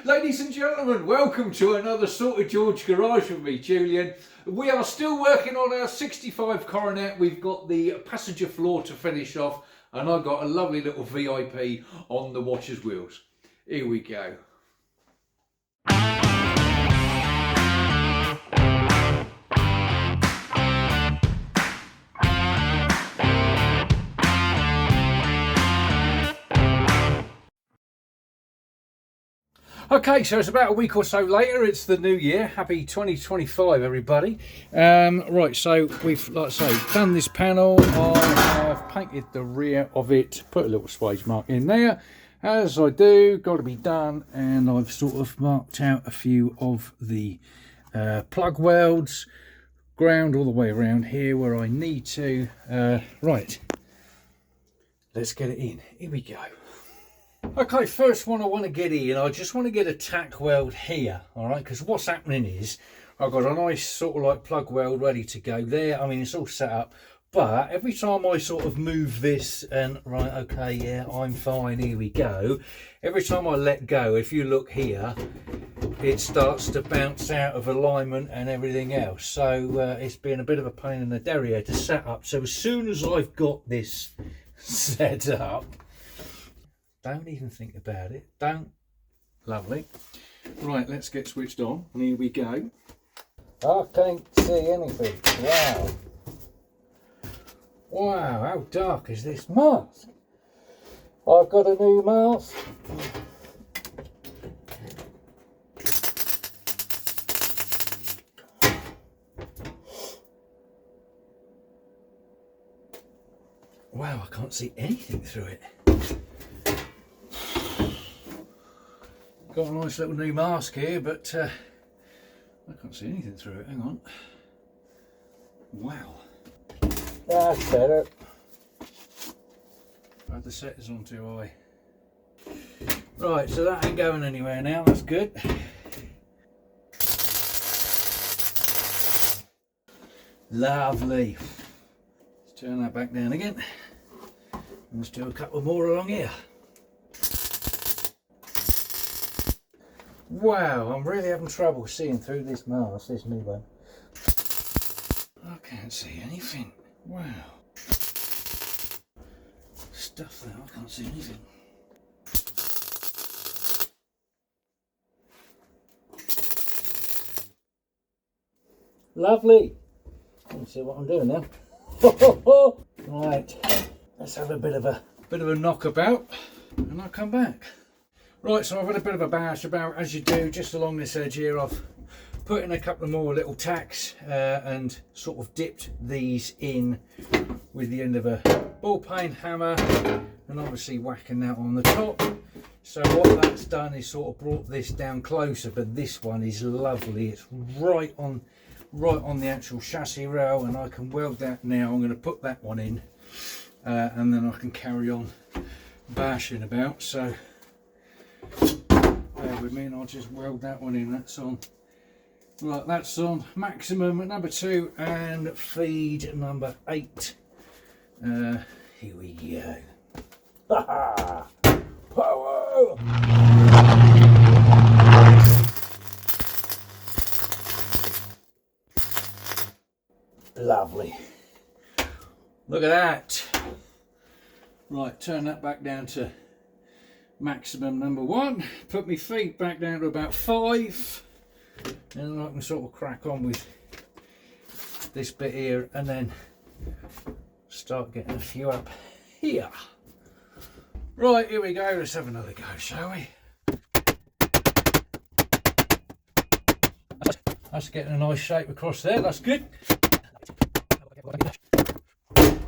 Ladies and gentlemen, welcome to another Sorted George Garage with me, Julian. We are still working on our 65 Coronet. We've got the passenger floor to finish off, and I've got a lovely little VIP on the washer's wheels. Here we go. Okay, so it's about a week or so later. It's the new year. Happy 2025, everybody. Right, so we've, like I say, done this panel. I have painted the rear of it, put a little swage mark in there, as I do, got to be done. And I've sort of marked out a few of the plug welds, ground all the way around here where I need to. Right, let's get it in. Here we go. Okay, first one I want to get in, I just want to get a tack weld here, alright, because what's happening is I've got a nice sort of like plug weld ready to go there. I mean, it's all set up, but every time I sort of move this and, right, okay, yeah, I'm fine, here we go. Every time I let go, if you look here, it starts to bounce out of alignment and everything else. So it's been a bit of a pain in the derriere to set up. So as soon as I've got this set up, don't even think about it. Don't. Lovely. Right, let's get switched on. And here we go. I can't see anything. Wow. Wow, how dark is this mask? I've got a new mask. Wow, I can't see anything through it. Got a nice little new mask here, but I can't see anything through it. Hang on. Wow. That's better. I had the setters on too high. Right, so that ain't going anywhere now. That's good. Lovely. Let's turn that back down again. Let's do a couple more along here. Wow, I'm really having trouble seeing through this mask, this new one. I can't see anything. Wow. Stuff there, I can't see anything. Lovely. Let's see what I'm doing now. Right, let's have a bit of a knockabout and I'll come back. Right, so I've had a bit of a bash about, as you do, just along this edge here. I've put in a couple of more little tacks and sort of dipped these in with the end of a ball peen hammer and obviously whacking that on the top. So what that's done is sort of brought this down closer, but this one is lovely. It's right on the actual chassis rail, and I can weld that now. I'm going to put that one in and then I can carry on bashing about. So bear with me and I'll just weld that one in. That's on. Right, that's on maximum number 2 and feed number 8. Here we go. Ha ha! Power! Lovely. Look at that. Right, turn that back down to maximum number 1. Put my feet back down to about 5. And then I can sort of crack on with this bit here and then start getting a few up here. Right, here we go. Let's have another go, shall we? That's getting a nice shape across there. That's good.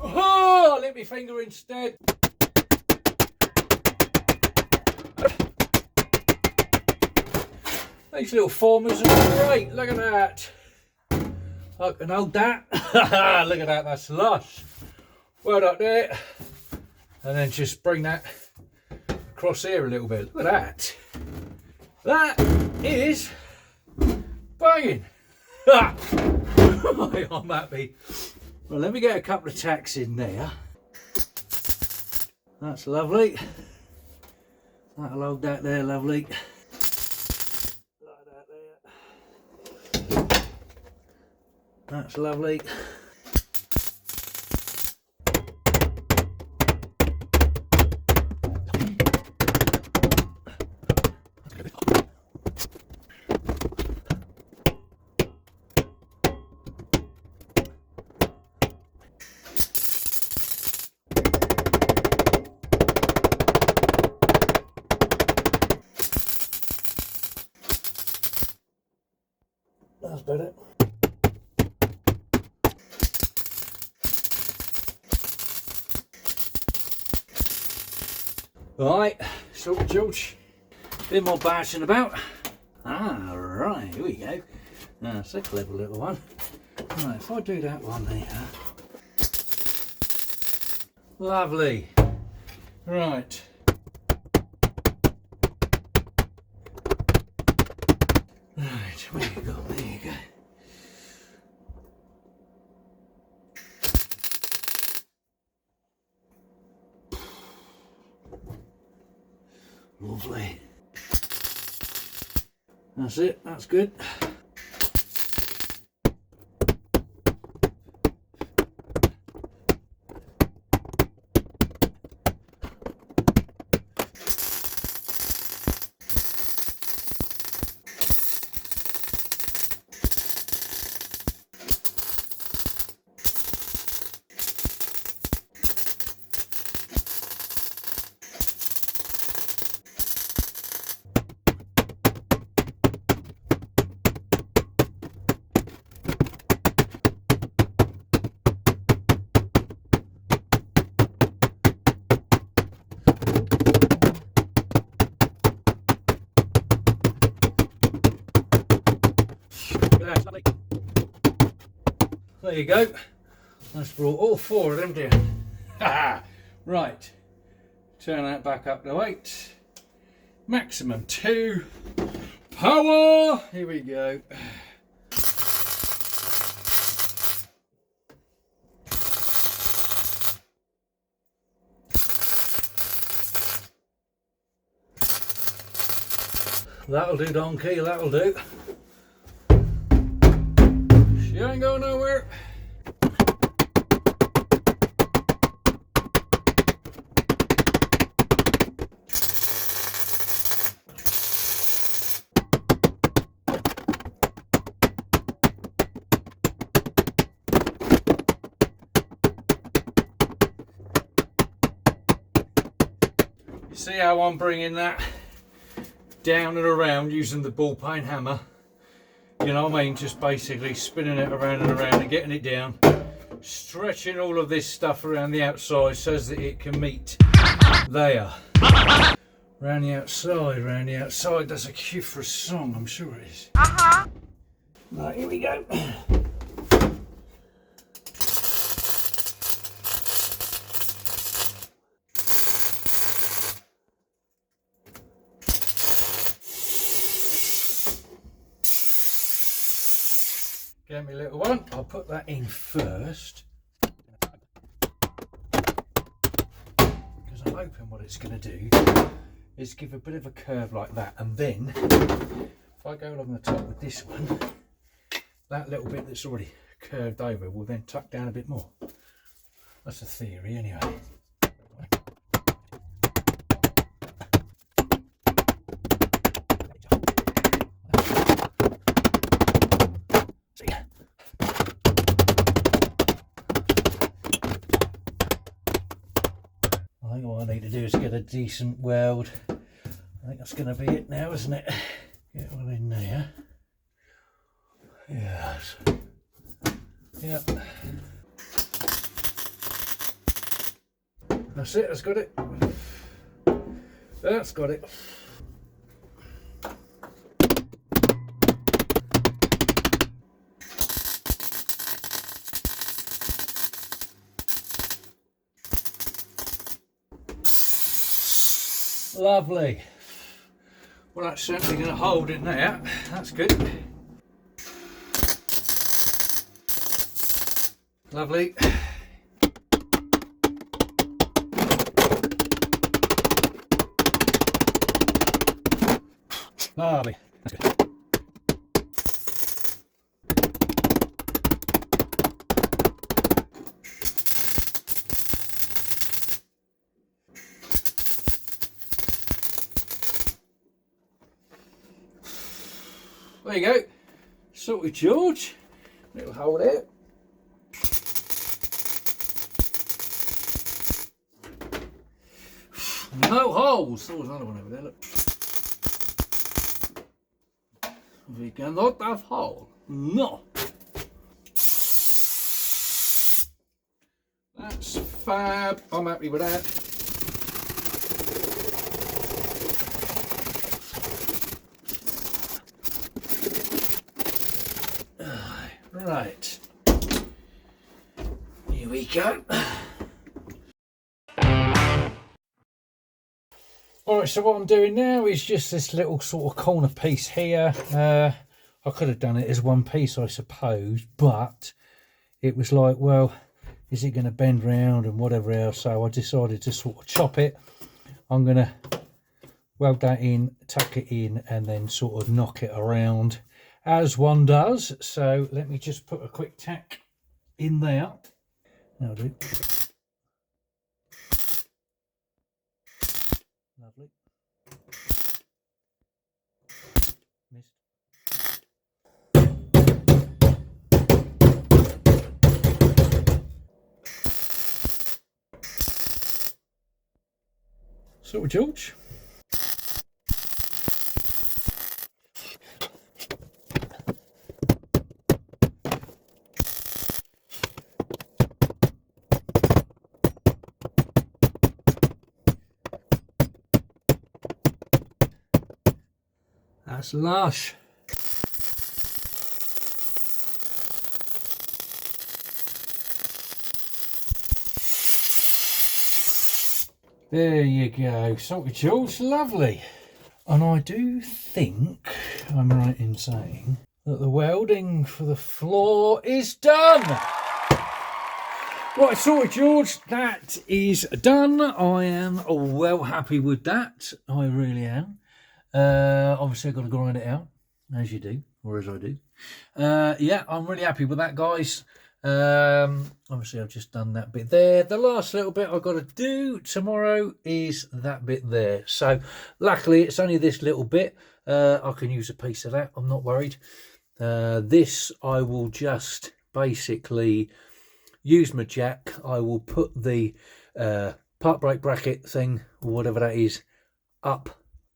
Oh, I lit my finger instead. These little formers are great. Look at that. I can hold that. Look at that. That's lush. Weld up there. And then just bring that across here a little bit. Look at that. That is banging. I'm happy. Well, let me get a couple of tacks in there. That's lovely. That'll hold that there, lovely. That's lovely. That's better. Right, so George, a bit more bashing about. Ah, right, here we go. That's a clever little one. Right, if I do that one there. Lovely. Right. Right, where you go? There you go. Lovely. That's it, that's good. There you go. That's brought all four of them down. Right. Turn that back up to 8. Maximum 2. Power! Here we go. That'll do, donkey, that'll do. She ain't going nowhere. See how I'm bringing that down and around using the ball peen hammer? You know what I mean? Just basically spinning it around and around and getting it down. Stretching all of this stuff around the outside so that it can meet there. Round the outside. That's a cue for a song, I'm sure it is. Right, here we go. Get me little one. I'll put that in first. Because I'm hoping what it's going to do is give a bit of a curve like that. And then, if I go along the top with this one, that little bit that's already curved over will then tuck down a bit more. That's a theory anyway. I think what I need to do is get a decent weld. I think that's going to be it now, isn't it? Get one in there. Yes. Yep. That's it, that's got it. That's got it. Lovely. Well, that's certainly going to hold in there. That's good. Lovely. Lovely. That's good. There you go. Sorted, George. Little hole there. No holes. There was another one over there. Look. We cannot have hole. No. That's fab. I'm happy with that. Right. Here we go. Alright, so what I'm doing now is just this little sort of corner piece here. I could have done it as one piece, I suppose, but it was like, well, is it going to bend round and whatever else? So I decided to sort of chop it. I'm going to weld that in, tuck it in, and then sort of knock it around as one does. So let me just put a quick tack in there. That'll do. Lovely. Missed. So, George. That's lush. There you go, salted George, lovely. And I do think I'm right in saying that the welding for the floor is done. Right, salted George, that is done. I am well happy with that. I really am. Obviously I've got to grind it out, as you do, or as I do. Yeah, I'm really happy with that, guys. Obviously I've just done that bit there. The last little bit I've got to do tomorrow is that bit there. So luckily it's only this little bit. I can use a piece of that, I'm not worried. This I will just basically use my jack. I will put the part brake bracket thing, or whatever that is, up.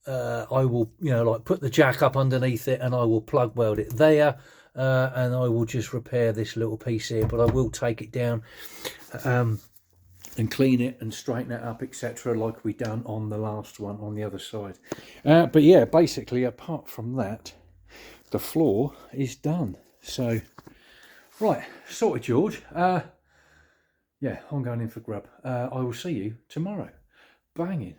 I will, like put the jack up underneath it, and I will plug weld it there, and I will just repair this little piece here. But I will take it down and clean it and straighten it up, etc., like we done on the last one on the other side. But yeah, basically apart from that, the floor is done. So right, sorted, George. Yeah, I'm going in for grub. I will see you tomorrow. Banging.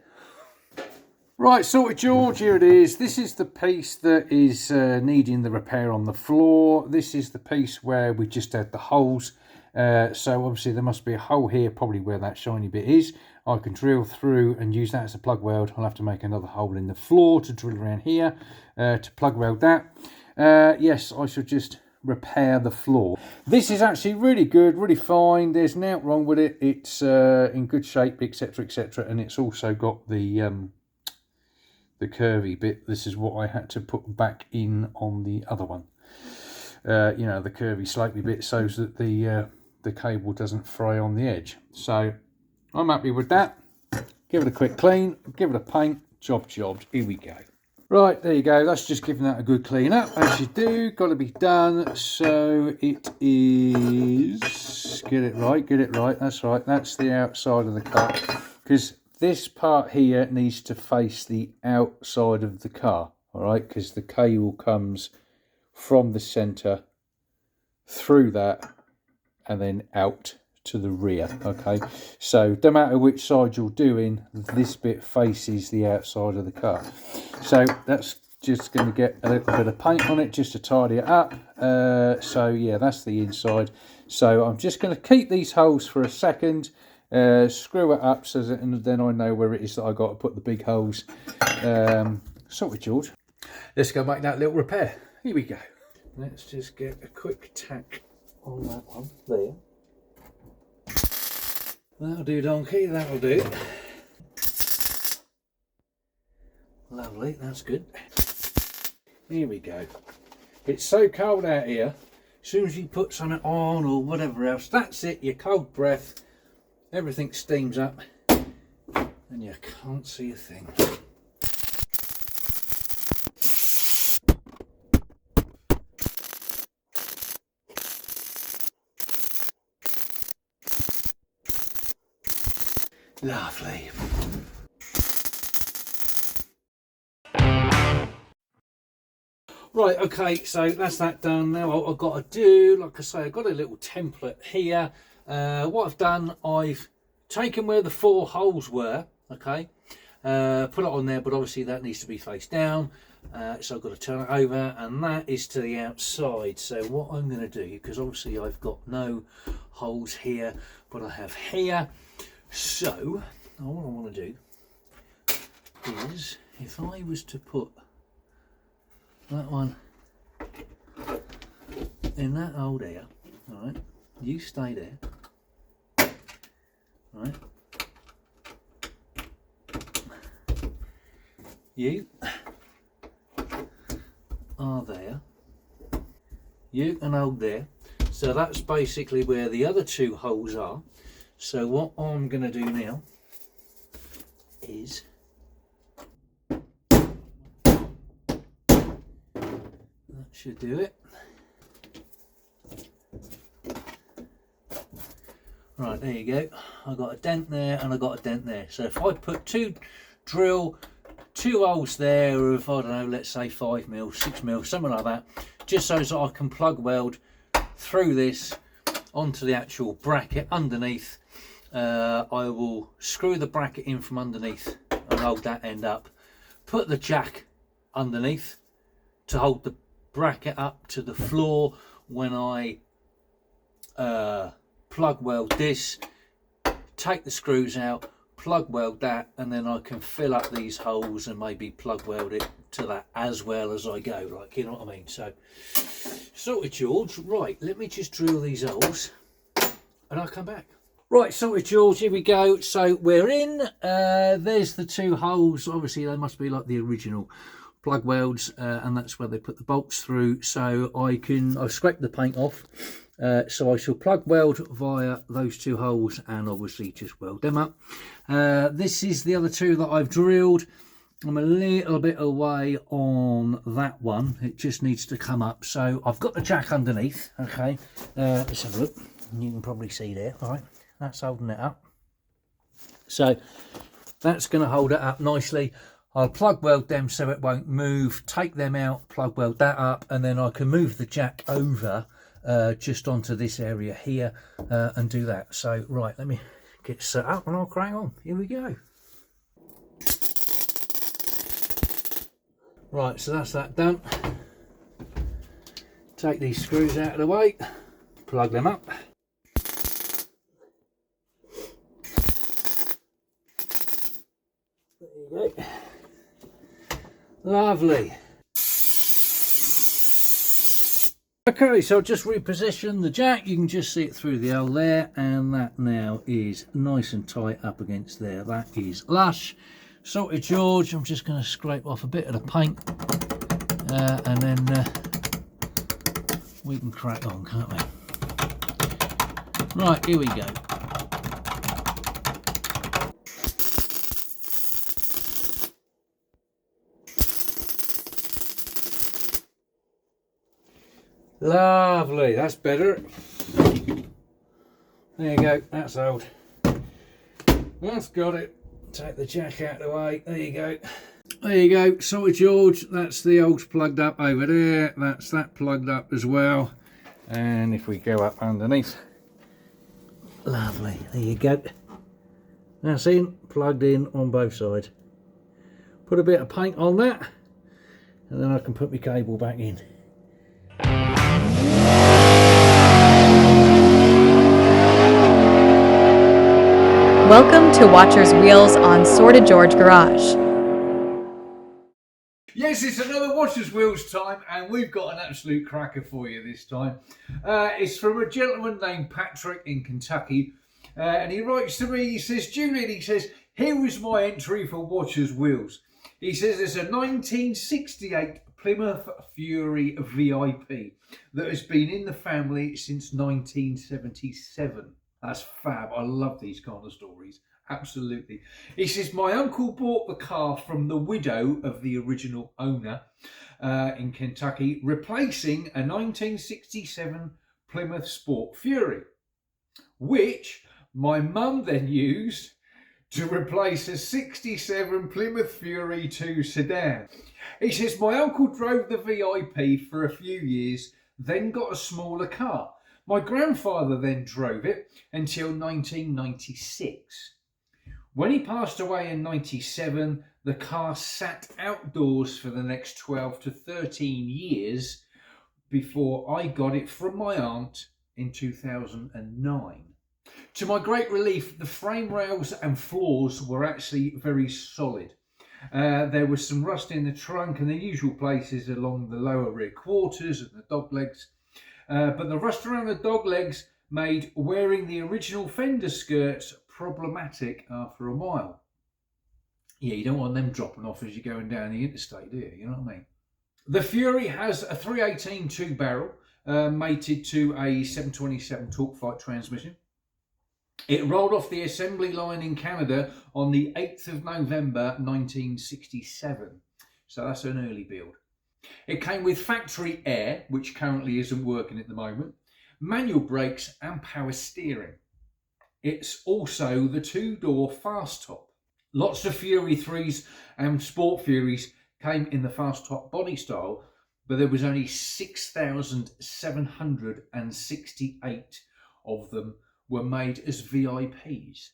Right, sorted, George, here it is. This is the piece that is needing the repair on the floor. This is the piece where we just had the holes. So obviously there must be a hole here, probably where that shiny bit is. I can drill through and use that as a plug weld. I'll have to make another hole in the floor to drill around here to plug weld that. Yes, I should just repair the floor. This is actually really good, really fine. There's nothing wrong with it. It's in good shape, etc., etc., and it's also got the curvy bit. This is what I had to put back in on the other one. The curvy slopey bit, so that the cable doesn't fray on the edge. So I'm happy with that. Give it a quick clean, give it a paint, jobbed. Here we go. Right, there you go. That's just giving that a good clean up, as you do. Got to be done. So it is, get it right. That's right. That's the outside of the car, because this part here needs to face the outside of the car, all right, because the cable comes from the centre through that and then out to the rear. Okay, so no matter which side you're doing, this bit faces the outside of the car. So that's just going to get a little bit of paint on it just to tidy it up. So yeah, that's the inside. So I'm just going to keep these holes for a second, screw it up so that, and then I know where it is that I got to put the big holes. Sorted, George. Let's go make that little repair. Here we go. Let's just get a quick tack on that one there. That'll do, donkey, that'll do. Lovely, that's good. Here we go. It's so cold out here. As soon as you put something on or whatever else, that's it, your cold breath, everything steams up and you can't see a thing. Lovely. Right, okay, so that's that done. Now what I've got to do, like I say, I've got a little template here. What I've done, I've taken where the 4 holes were, okay, put it on there, but obviously that needs to be face down. So I've got to turn it over, and that is to the outside. So what I'm going to do, because obviously I've got no holes here, but I have here. So what I want to do is, if I was to put that one in that hole there, all right, you stay there, right, you are there, you can hold there. So that's basically where the other 2 holes are. So what I'm going to do now is that should do it. Right, there you go. I got a dent there and I got a dent there. So if I drill 2 holes there of, I don't know, let's say 5 mil, 6 mil, something like that, just so that I can plug weld through this onto the actual bracket underneath. I will screw the bracket in from underneath and hold that end up, put the jack underneath to hold the bracket up to the floor when I plug weld this, take the screws out, plug weld that, and then I can fill up these holes and maybe plug weld it to that as well as I go, like, you know what I mean. So sorted, George. Right, let me just drill these holes and I'll come back. Right, sorted, George, here we go. So we're in, there's the 2 holes. Obviously they must be like the original plug welds, and that's where they put the bolts through. So I've scraped the paint off, so I shall plug weld via those 2 holes and obviously just weld them up. This is the other 2 that I've drilled. I'm a little bit away on that one, it just needs to come up. So I've got the jack underneath, okay, let's have a look. You can probably see there, all right, that's holding it up. So that's going to hold it up nicely. I'll plug weld them so it won't move, take them out, plug weld that up, and then I can move the jack over just onto this area here and do that. So right, let me get set up and I'll crack on. Here we go. Right, so that's that done. Take these screws out of the way, plug them up. There you go. Lovely. Okay, so I'll just reposition the jack. You can just see it through the hole there, and that now is nice and tight up against there. That is lush. Sorted, George. I'm just going to scrape off a bit of the paint, and then we can crack on, can't we? Right, here we go. Lovely, that's better. There you go, that's old. That's got it. Take the jack out of the way. There you go. There you go, sorted, George. That's the holes plugged up over there. That's that plugged up as well. And if we go up underneath, lovely, there you go. That's in, plugged in on both sides. Put a bit of paint on that, and then I can put my cable back in. Welcome to Watcher's Wheels on Sorted George Garage. Yes, it's another Watcher's Wheels time, and we've got an absolute cracker for you this time. It's from a gentleman named Patrick in Kentucky, and he writes to me, he says, Julian, he says, here is my entry for Watcher's Wheels. He says it's a 1968 Plymouth Fury VIP that has been in the family since 1977. That's fab. I love these kind of stories. Absolutely. He says, my uncle bought the car from the widow of the original owner in Kentucky, replacing a 1967 Plymouth Sport Fury, which my mum then used to replace a 67 Plymouth Fury 2 sedan. He says, my uncle drove the VIP for a few years, then got a smaller car. My grandfather then drove it until 1996. When he passed away in 97, the car sat outdoors for the next 12 to 13 years before I got it from my aunt in 2009. To my great relief, the frame rails and floors were actually very solid. There was some rust in the trunk and the usual places along the lower rear quarters and the dog legs. But the rust around the dog legs made wearing the original fender skirts problematic after a while. Yeah, you don't want them dropping off as you're going down the interstate, do you? You know what I mean? The Fury has a 318 two-barrel mated to a 727 torque fight transmission. It rolled off the assembly line in Canada on the 8th of November 1967. So that's an early build. It came with factory air, which currently isn't working at the moment, manual brakes and power steering. It's also the two-door fast top. Lots of Fury 3s and Sport Furies came in the fast top body style, but there was only 6,768 of them were made as VIPs.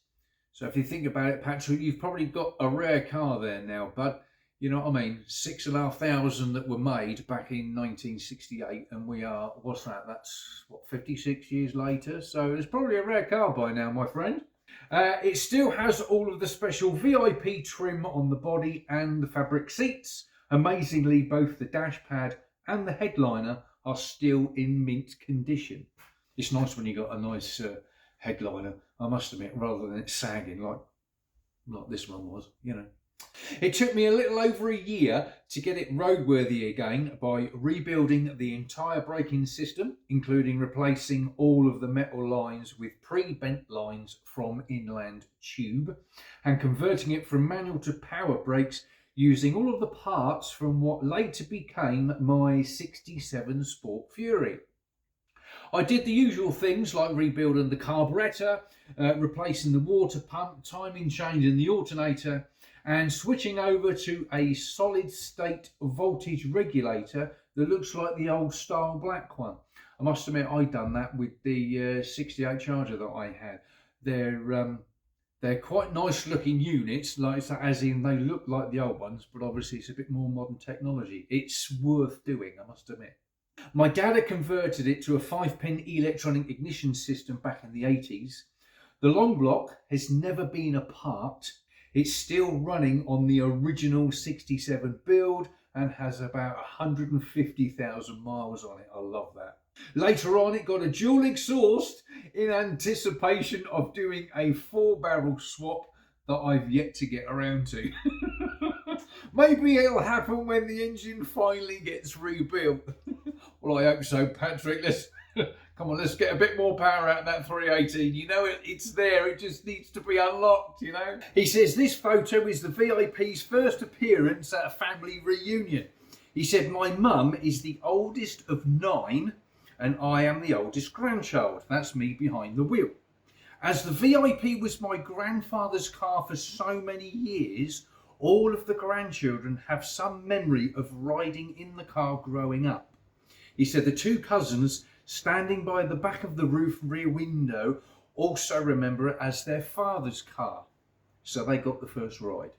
So if you think about it, Patrick, you've probably got a rare car there now, bud. You know what I mean? 6,500 that were made back in 1968, and we are, what's that? That's, what, 56 years later? So it's probably a rare car by now, my friend. It still has all of the special VIP trim on the body and the fabric seats. Amazingly, both the dash pad and the headliner are still in mint condition. It's nice when you got a nice headliner, I must admit, rather than it sagging like this one was, you know. It took me a little over a year to get it roadworthy again by rebuilding the entire braking system, including replacing all of the metal lines with pre-bent lines from inland tube and converting it from manual to power brakes using all of the parts from what later became my 67 Sport Fury. I did the usual things like rebuilding the carburettor, replacing the water pump, timing changing the alternator, and switching over to a solid state voltage regulator that looks like the old style black one. I must admit I'd done that with the 68 Charger that I had. They're quite nice looking units, like as in they look like the old ones, but obviously it's a bit more modern technology. It's worth doing, I must admit. My dad had converted it to a 5-pin electronic ignition system back in the 80s. The long block has never been apart. It's still running on the original 67 build and has about 150,000 miles on it. I love that. Later on, it got a dual exhaust in anticipation of doing a 4-barrel swap that I've yet to get around to. Maybe it'll happen when the engine finally gets rebuilt. Well, I hope so, Patrick. Come on, let's get a bit more power out of that 318. You know, it's there. It just needs to be unlocked, you know. He says this photo is the VIP's first appearance at a family reunion. He said, my mum is the oldest of 9 and I am the oldest grandchild. That's me behind the wheel. As the VIP was my grandfather's car for so many years, all of the grandchildren have some memory of riding in the car growing up. He said the 2 cousins standing by the back of the roof rear window also remember it as their father's car. So they got the first ride.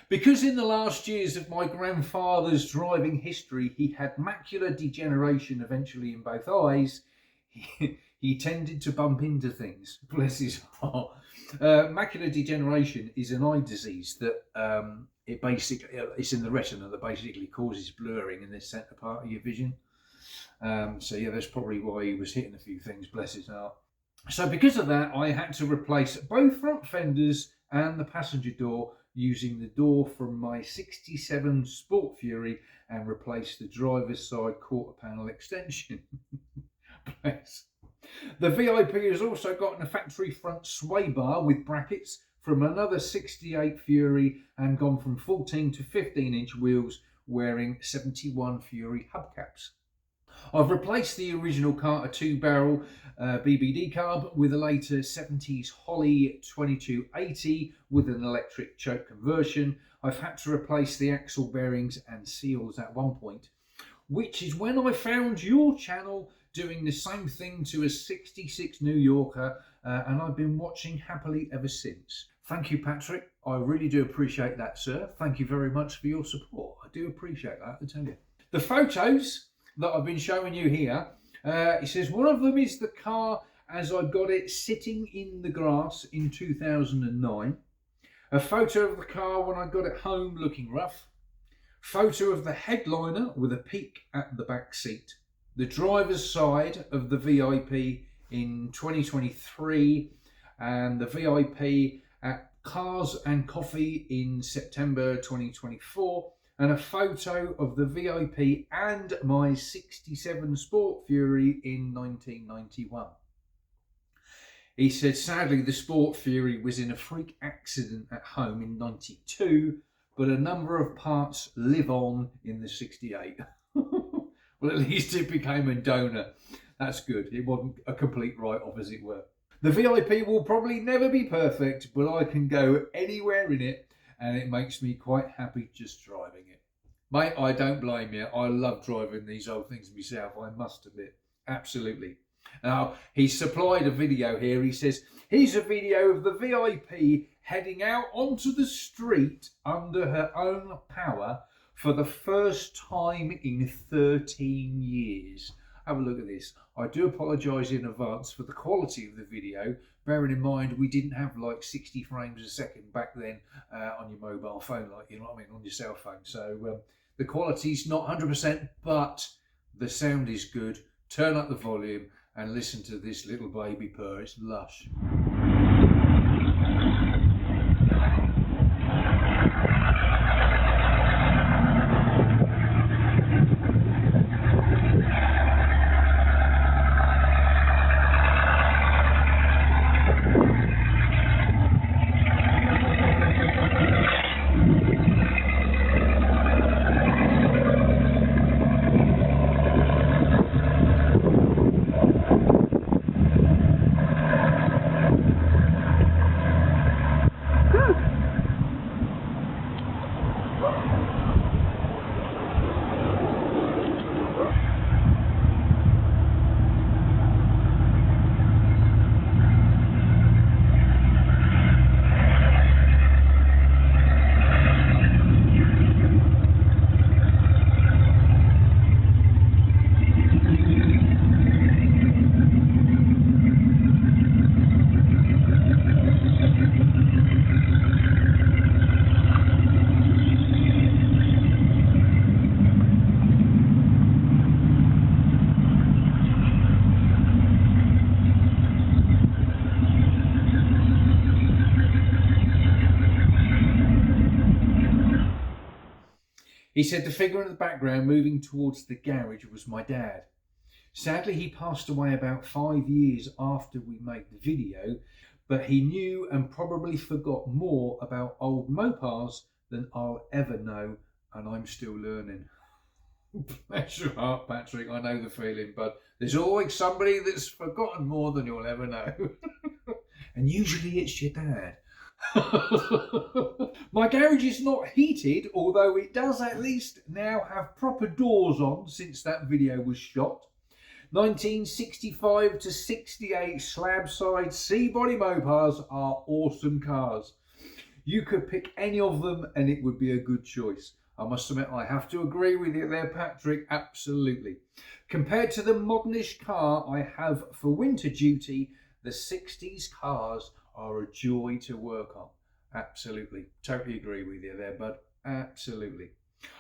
Because in the last years of my grandfather's driving history, he had macular degeneration eventually in both eyes, he tended to bump into things. Bless his heart. Macular degeneration is an eye disease that it's in the retina that basically causes blurring in the centre part of your vision. So yeah, that's probably why he was hitting a few things, bless his heart. So because of that, I had to replace both front fenders and the passenger door using the door from my 67 Sport Fury and replaced the driver's side quarter panel extension. Bless. The VIP has also gotten a factory front sway bar with brackets from another 68 Fury and gone from 14 to 15-inch wheels wearing 71 Fury hubcaps. I've replaced the original Carter 2-barrel BBD carb with a later 70s Holly 2280 with an electric choke conversion. I've had to replace the axle bearings and seals at one point, which is when I found your channel doing the same thing to a 66 New Yorker, and I've been watching happily ever since. Thank you, Patrick. I really do appreciate that, sir. Thank you very much for your support. I do appreciate that, I tell you. The photos that I've been showing you here, it says one of them is the car as I got it sitting in the grass in 2009. A photo of the car when I got it home looking rough. Photo of the headliner with a peak at the back seat. The driver's side of the VIP in 2023 and the VIP at Cars and Coffee in September 2024, and a photo of the VIP and my 67 Sport Fury in 1991. He said, sadly, the Sport Fury was in a freak accident at home in 92, but a number of parts live on in the 68. Well, at least it became a donor. That's good. It wasn't a complete write-off, as it were. The VIP will probably never be perfect, but I can go anywhere in it, and it makes me quite happy just driving it. Mate, I don't blame you. I love driving these old things myself, I must admit. Absolutely. Now, he's supplied a video here. He says, here's a video of the VIP heading out onto the street under her own power for the first time in 13 years. Have a look at this. I do apologise in advance for the quality of the video, bearing in mind we didn't have like 60 frames a second back then on your mobile phone, like, you know what I mean, on your cell phone. So the quality's not 100%, but the sound is good. Turn up the volume and listen to this little baby purr. It's lush. He said the figure in the background moving towards the garage was my dad. Sadly, he passed away about 5 years after we made the video, but he knew and probably forgot more about old Mopars than I'll ever know, and I'm still learning. Bless your heart, Patrick, I know the feeling, but there's always somebody that's forgotten more than you'll ever know. And usually it's your dad. My garage is not heated, although it does at least now have proper doors on since that video was shot. 1965 to 68 slab side C-body Mopars are awesome cars. You could pick any of them and it would be a good choice. I must admit, I have to agree with you there, Patrick, absolutely. Compared to the modernish car I have for winter duty, the 60s cars are a joy to work on. Absolutely. Totally agree with you there, bud. Absolutely.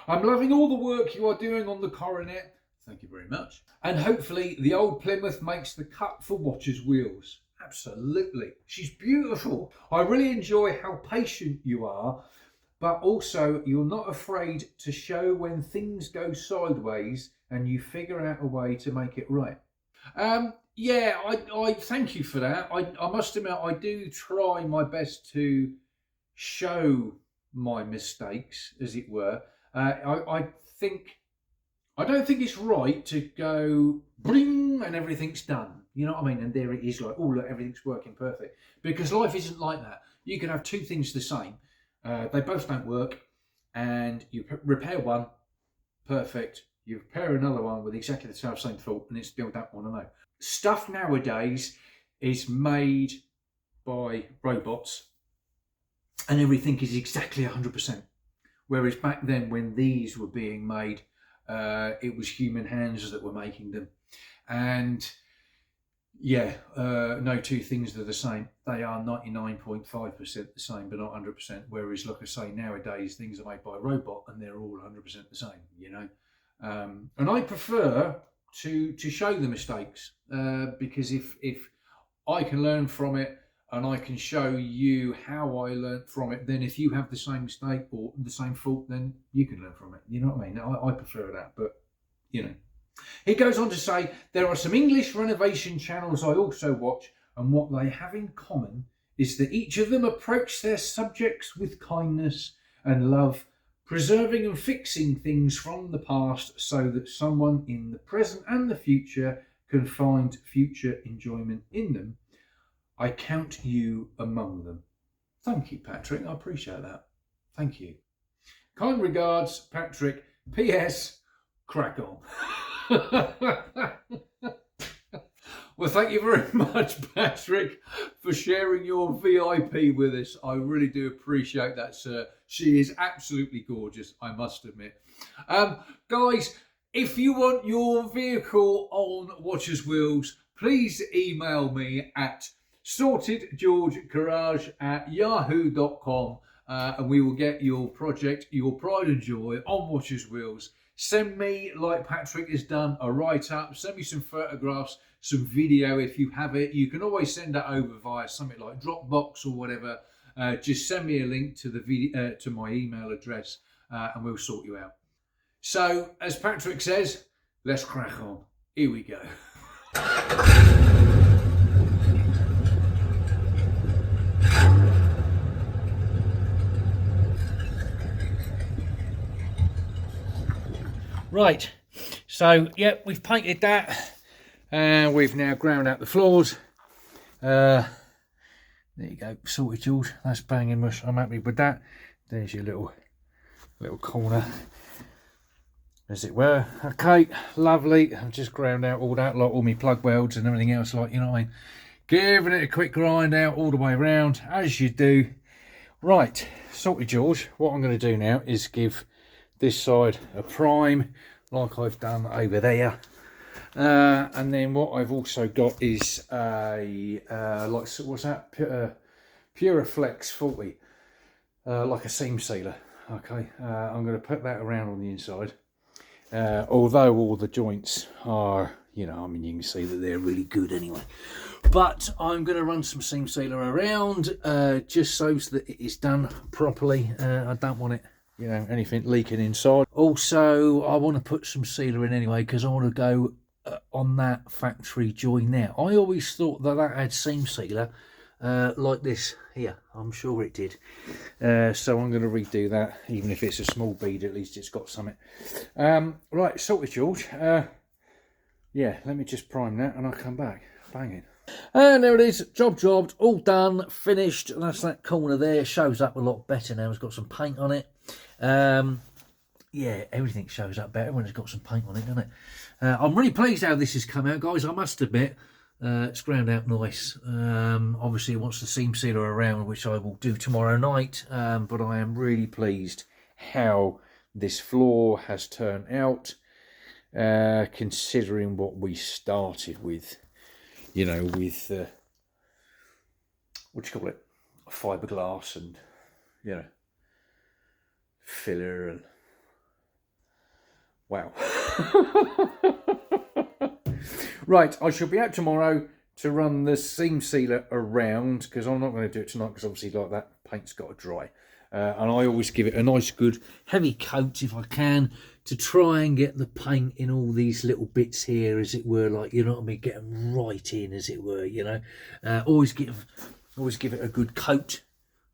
I'm loving all the work you are doing on the Coronet. Thank you very much. And hopefully the old Plymouth makes the cut for Watcher's wheels. Absolutely. She's beautiful. I really enjoy how patient you are but also you're not afraid to show when things go sideways and you figure out a way to make it right. Yeah, I thank you for that. I must admit, I do try my best to show my mistakes, as it were. I think I don't think it's right to go bring and everything's done. You know what I mean? And there it is, like, oh look, everything's working perfect. Because life isn't like that. You can have two things the same. They both don't work, and you repair one, perfect. You repair another one with exactly the same fault, and it's still don't want to know. Stuff nowadays is made by robots, and everything is exactly 100%. Whereas back then, when these were being made, it was human hands that were making them. And yeah, no two things are the same. They are 99.5% the same, but not 100%. Whereas, like I say, nowadays things are made by a robot and they're all 100% the same, you know. And I prefer to show the mistakes, because if I can learn from it and I can show you how I learned from it, then if you have the same mistake or the same fault, then you can learn from it. You know what I mean? I prefer that, but you know. He goes on to say, there are some English renovation channels I also watch, and what they have in common is that each of them approach their subjects with kindness and love, preserving and fixing things from the past so that someone in the present and the future can find future enjoyment in them. I count you among them. Thank you, Patrick. I appreciate that. Thank you. Kind regards, Patrick. P.S. Crack on. Well, thank you very much, Patrick, for sharing your VIP with us. I really do appreciate that, sir. She is absolutely gorgeous, I must admit. Guys, if you want your vehicle on Watcher's Wheels, please email me at sortedgeorgegarage@yahoo.com, and we will get your project, your pride and joy, on Watcher's Wheels. Send me, like Patrick has done, a write-up. Send me some photographs, some video if you have it. You can always send that over via something like Dropbox or whatever. Just send me a link to the video, to my email address, and we'll sort you out. So, as Patrick says, let's crack on. Here we go. Right, so yeah, we've painted that, and we've now ground out the floors. There you go, sorted, George. That's banging mush. I'm happy with that. There's your little corner, as it were. Okay, lovely. I've just ground out all that, like all my plug welds and everything else, like, you know what I mean. Giving it a quick grind out all the way around, as you do. Right, sorted, George. What I'm going to do now is give this side a prime, like I've done over there, and then what I've also got is a like, what's that, Puraflex 40, like a seam sealer. Okay, I'm going to put that around on the inside, although all the joints are, you know, I mean, you can see that they're really good anyway, but I'm going to run some seam sealer around, just so that it is done properly. I don't want it, you know, anything leaking inside. Also, I want to put some sealer in anyway, because I want to go on that factory join now. I always thought that had seam sealer like this here. I'm sure it did. So I'm going to redo that, even if it's a small bead. At least it's got something. Right, sorted, George. Yeah, let me just prime that and I'll come back. Banging. And there it is, jobbed, all done, finished. That's that corner there, shows up a lot better now. It's got some paint on it. Yeah, everything shows up better when it's got some paint on it, doesn't it? I'm really pleased how this has come out, guys, I must admit. It's ground out nice. Obviously it wants the seam sealer around, which I will do tomorrow night, but I am really pleased how this floor has turned out, considering what we started with, you know, with what do you call it, fiberglass and, you know, filler, and wow. Right, I shall be out tomorrow to run the seam sealer around, because I'm not going to do it tonight, because obviously, like, that paint's got to dry. And I always give it a nice good heavy coat if I can, to try and get the paint in all these little bits here, as it were, like, you know what I mean, get them right in, as it were, you know. Always give it a good coat,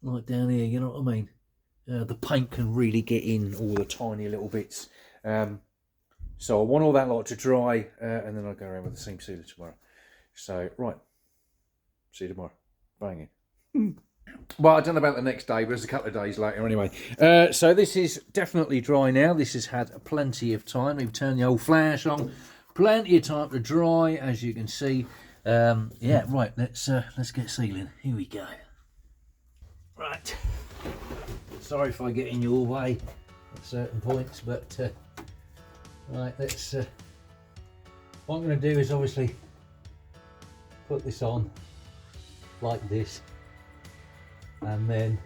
like down here, you know what I mean. The paint can really get in all the tiny little bits. So I want all that lot to dry, and then I'll go around with the seam sealer tomorrow. So, right, see you tomorrow. Bang it. Well, I don't know about the next day, but it's a couple of days later anyway. So this is definitely dry now. This has had plenty of time. We've turned the old flash on. Plenty of time to dry, as you can see. Yeah, right, let's get sealing. Here we go. Right. Sorry if I get in your way at certain points, but right, let's. What I'm going to do is obviously put this on like this, and then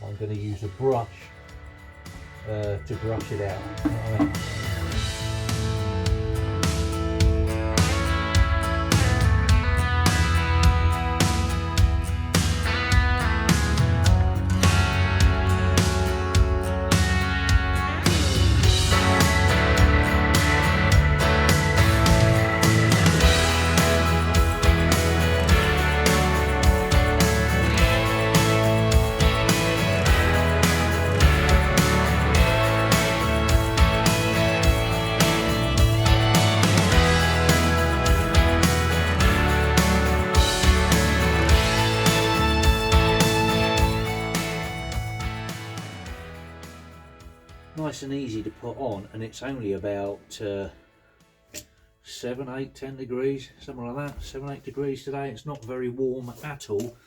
I'm going to use a brush to brush it out. You know what I mean? Nice and easy to put on, and it's only about 7, 8, 10 degrees, something like that. 7, 8 degrees today. It's not very warm at all,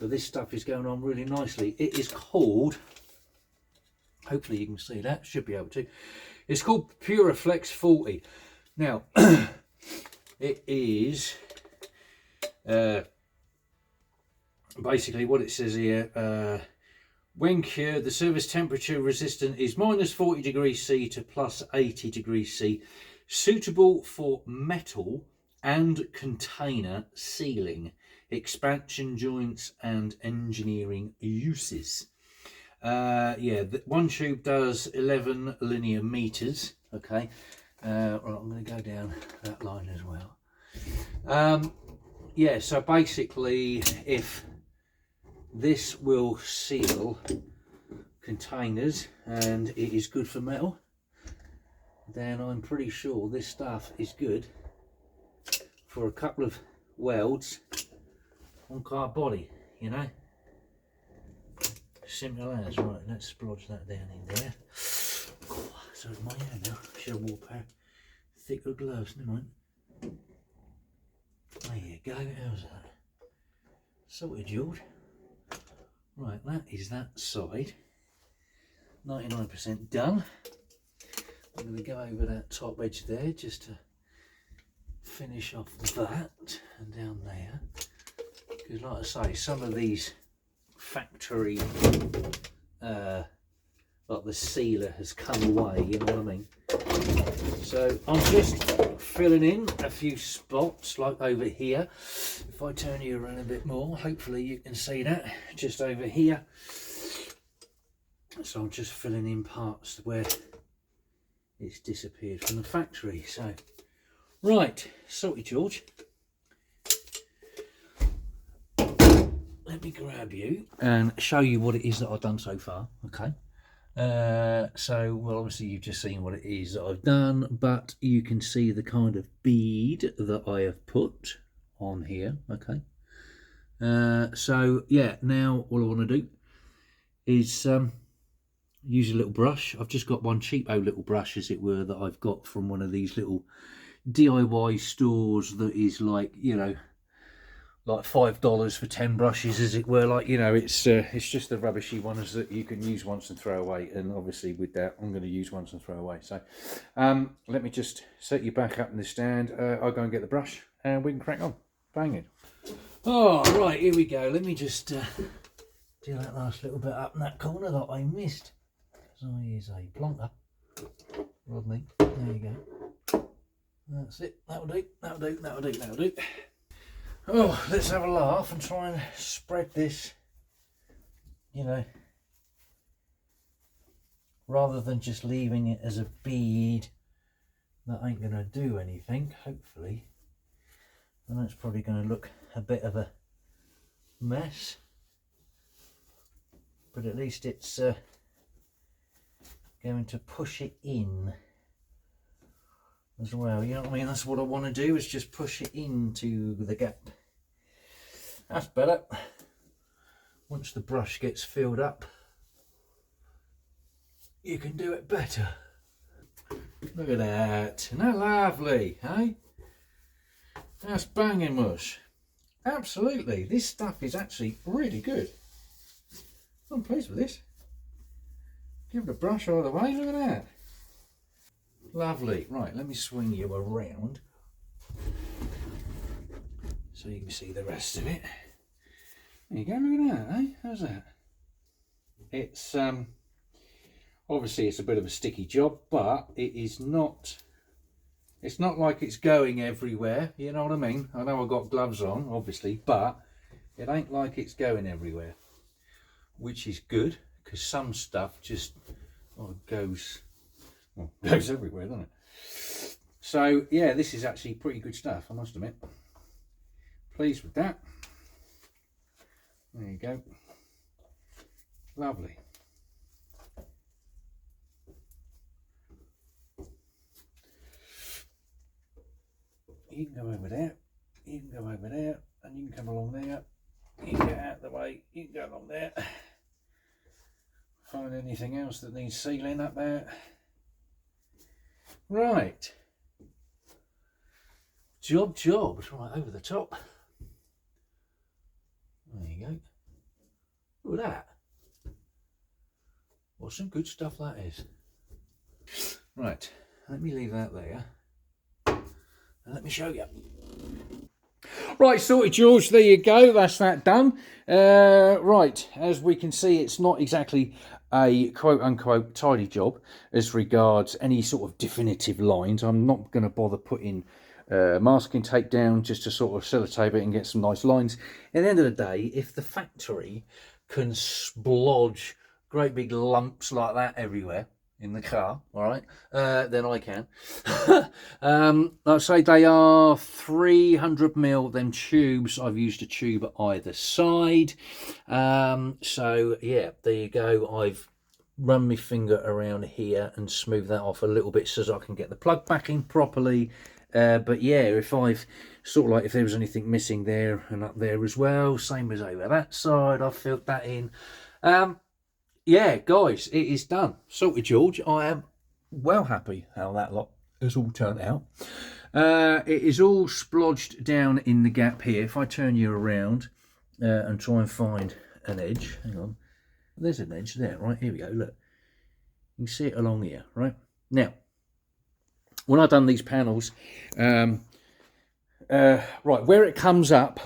but this stuff is going on really nicely. It is called, hopefully you can see that, should be able to. It's called Puraflex 40. Now, it is basically what it says here. When cured, the surface temperature resistant is -40 degrees C to +80 degrees C, suitable for metal and container sealing, expansion joints and engineering uses. Yeah, one tube does 11 linear meters. Okay, right, I'm going to go down that line as well. Yeah, so basically, if this will seal containers and it is good for metal, then I'm pretty sure this stuff is good for a couple of welds on car body, you know. Simple as. Right, let's splodge that down in there. Oh, so it's my hand now. Should have wore a pair of thicker gloves, never mind. There you go, how's that? Sorted, George. Right, that is that side. 99% done. I'm going to go over that top edge there just to finish off that, and down there. Because like I say, some of these factory, like the sealer has come away, you know what I mean? So I'm just filling in a few spots, like over here. If I turn you around a bit more, hopefully you can see that, just over here. So I'm just filling in parts where it's disappeared from the factory. So, right, sorry George. Let me grab you and show you what it is that I've done so far, okay? So, well, obviously you've just seen what it is that I've done, but you can see the kind of bead that I have put on here, okay? So, yeah, now all I want to do is use a little brush. I've just got one cheapo little brush, as it were, that I've got from one of these little DIY stores that is like, you know, like $5 for 10 brushes, as it were. Like, you know, it's just the rubbishy ones that you can use once and throw away, and obviously with that I'm going to use once and throw away. So let me just set you back up in the stand. I'll go and get the brush and we can crack on. Bang it. Oh, right, here we go. Let me just do that last little bit up in that corner that I missed. So here's a plonker, Rodney. There you go. That's it. That'll do. That'll do. That'll do. That'll do. Oh, let's have a laugh and try and spread this, you know, rather than just leaving it as a bead that ain't going to do anything, hopefully. And that's probably going to look a bit of a mess, but at least it's going to push it in as well, you know what I mean? That's what I want to do, is just push it into the gap. That's better. Once the brush gets filled up, you can do it better. Look at that. Isn't that lovely, eh? That's banging mush. Absolutely. This stuff is actually really good. I'm pleased with this. Give it a brush all the way. Look at that. Lovely. Right, let me swing you around so you can see the rest of it. There you go. Look at that, eh? How's that? It's obviously it's a bit of a sticky job, but it is not. It's not like it's going everywhere. You know what I mean? I know I've got gloves on, obviously, but it ain't like it's going everywhere, which is good, because some stuff just goes everywhere, doesn't it? So yeah, this is actually pretty good stuff, I must admit. Pleased with that. There you go. Lovely. You can go over there, you can go over there, and you can come along there. You can get out of the way, you can go along there. Find anything else that needs sealing up there. Right. Job. It's right over the top. There you go. Look at that. What some good stuff that is. Right, let me leave that there. And let me show you. Right, sorted, George. There you go. That's that done. Right, as we can see, it's not exactly a quote-unquote tidy job as regards any sort of definitive lines. I'm not going to bother putting masking tape down just to sort of sellotape it and get some nice lines. At the end of the day, if the factory can splodge great big lumps like that everywhere in the car, all right, then I can. Like I say, they are 300mm, them tubes. I've used a tube at either side. So yeah, there you go. I've run my finger around here and smooth that off a little bit so that I can get the plug back in properly. But yeah, if I've sort of like, if there was anything missing there and up there as well, same as over that side, I've filled that in. Yeah, guys, it is done. Sorted, George. I am well happy how that lot has all turned out. It is all splodged down in the gap here. If I turn you around and try and find an edge, hang on. There's an edge there, right? Here we go, look. You can see it along here, right? Now, when I've done these panels, right, where it comes up,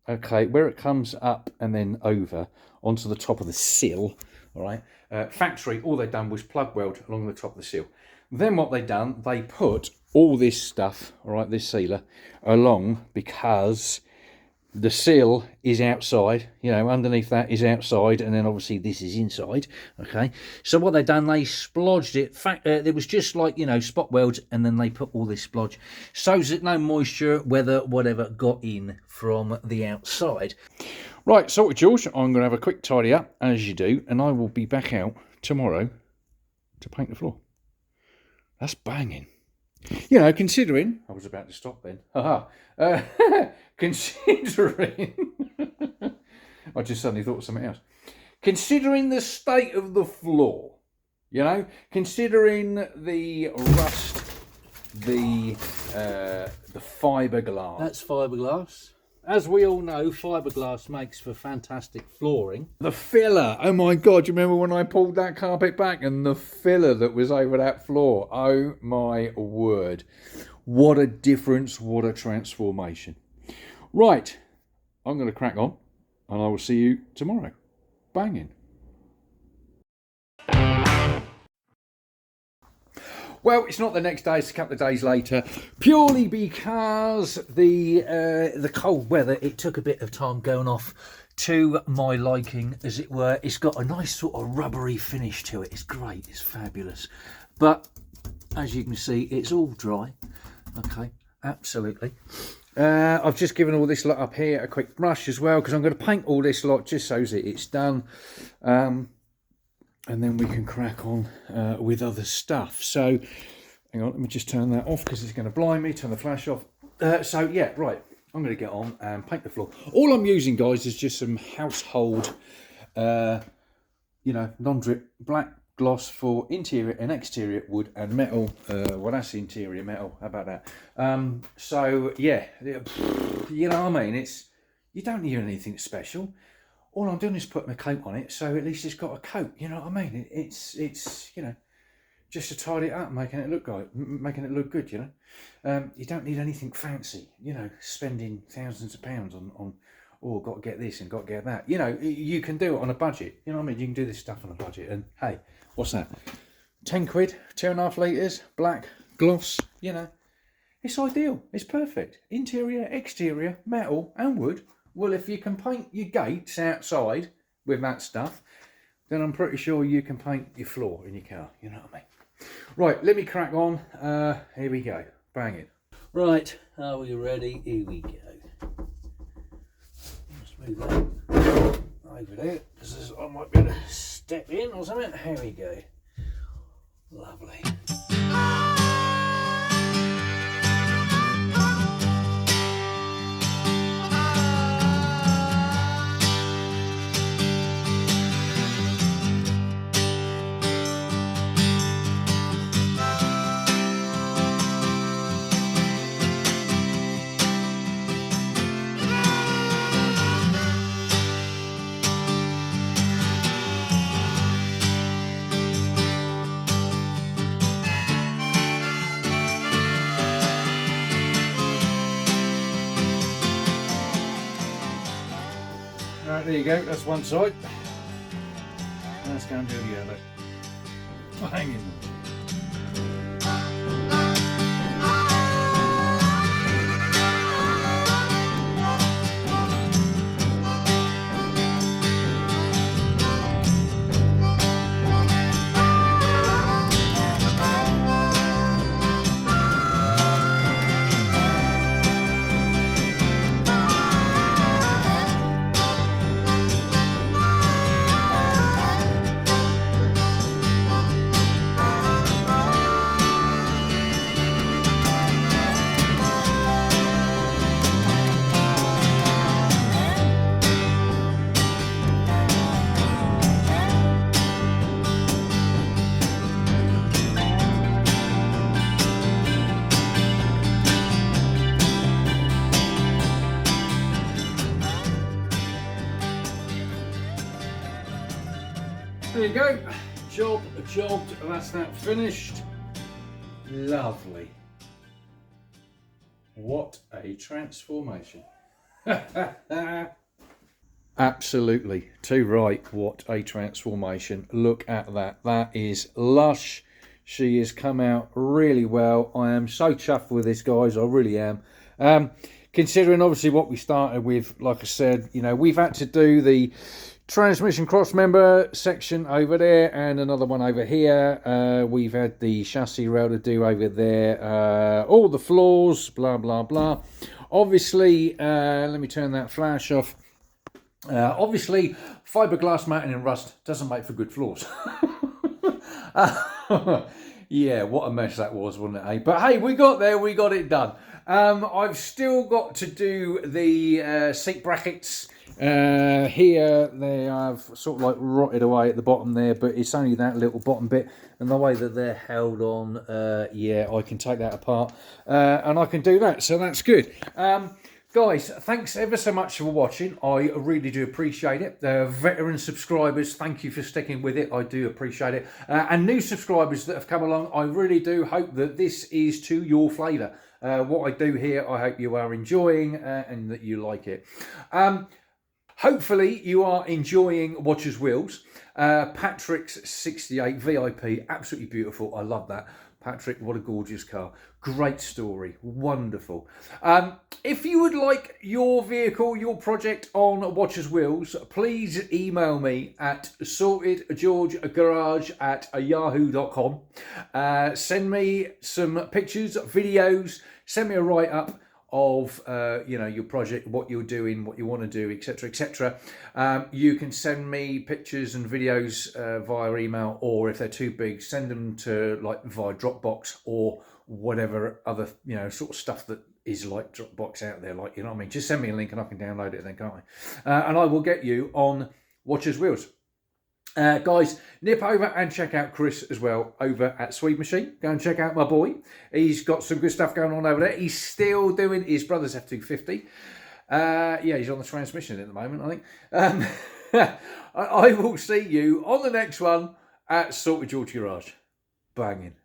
okay, where it comes up and then over onto the top of the sill, all right, factory, all they've done was plug weld along the top of the sill. Then what they've done, they put all this stuff, all right, this sealer, along, because the sill is outside, you know, underneath that is outside, and then obviously this is inside, okay? So what they've done, they splodged it. There was just like, you know, spot welds, and then they put all this splodge so that no moisture, weather, whatever, got in from the outside. Right, sorted, George. I'm going to have a quick tidy up, as you do, and I will be back out tomorrow to paint the floor. That's banging. You know, considering... I was about to stop then. Haha. Considering... I just suddenly thought of something else. Considering the state of the floor, you know, considering the rust, the fiberglass. That's fiberglass. As we all know, fiberglass makes for fantastic flooring. The filler, oh my God, you remember when I pulled that carpet back and the filler that was over that floor? Oh my word. What a difference, what a transformation. Right, I'm going to crack on and I will see you tomorrow. Banging. Well, it's not the next day, it's a couple of days later, purely because the cold weather, it took a bit of time going off to my liking, as it were. It's got a nice sort of rubbery finish to it. It's great, it's fabulous. But as you can see, it's all dry. Okay, absolutely. I've just given all this lot up here a quick brush as well, because I'm going to paint all this lot just so that it's done. And then we can crack on with other stuff. So, hang on, let me just turn that off because it's going to blind me. Turn the flash off. So, yeah, right. I'm going to get on and paint the floor. All I'm using, guys, is just some household, non-drip black gloss for interior and exterior wood and metal. Well, that's interior metal. How about that? So yeah, you know what I mean. You don't need anything special. All I'm doing is putting a coat on it, so at least it's got a coat. You know what I mean? It's just to tidy it up, making it look good. You know, you don't need anything fancy. You know, spending thousands of pounds on oh, got to get this and got to get that. You know, you can do it on a budget. You know what I mean? You can do this stuff on a budget. And hey, what's that? 10 quid, 2.5 litres, black gloss. You know, it's ideal. It's perfect. Interior, exterior, metal and wood. Well, if you can paint your gates outside with that stuff, then I'm pretty sure you can paint your floor in your car. You know what I mean? Right, let me crack on. Here we go. Bang it. Right, are we ready? Here we go. Move that over there. I might be able to step in or something. Here we go. Lovely. Right, there you go, that's one side. Let's go and do the other. Hang in. There you go, jobbed, that's that finished. Lovely. What a transformation. Absolutely, too right, what a transformation. Look at that, that is lush. She has come out really well. I am so chuffed with this, guys, I really am. Considering obviously what we started with, like I said, you know, we've had to do the transmission cross member section over there and another one over here. We've had the chassis rail to do over there, all the floors, blah blah blah. Obviously, let me turn that flash off. Obviously, fiberglass matting and rust doesn't make for good floors. Yeah, what a mess that was, wasn't it? Eh? But hey, we got there, we got it done. I've still got to do the seat brackets. Here they have sort of like rotted away at the bottom there, but it's only that little bottom bit, and the way that they're held on, yeah, I can take that apart and I can do that, so that's good. Guys, thanks ever so much for watching. I really do appreciate it. Veteran subscribers, thank you for sticking with it. I do appreciate it. And new subscribers that have come along, I really do hope that this is to your flavour. What I do here, I hope you are enjoying and that you like it. Hopefully you are enjoying Watcher's Wheels. Patrick's 68 VIP, absolutely beautiful. I love that. Patrick, what a gorgeous car. Great story. Wonderful. If you would like your vehicle, your project on Watcher's Wheels, please email me at sortedgeorgegarage@yahoo.com. Send me some pictures, videos, send me a write-up of your project, what you're doing, what you want to do, etc., etc. You can send me pictures and videos via email, or if they're too big, send them to via Dropbox or whatever other sort of stuff that is like Dropbox out there, what I mean. Just send me a link and I can download it then, can't I? And I will get you on Watcher's Wheels. Guys, nip over and check out Chris as well over at Swede Machine. Go and check out my boy. He's got some good stuff going on over there. He's still doing his brother's F250. He's on the transmission at the moment, I think. I will see you on the next one at Sorted George Garage. Banging.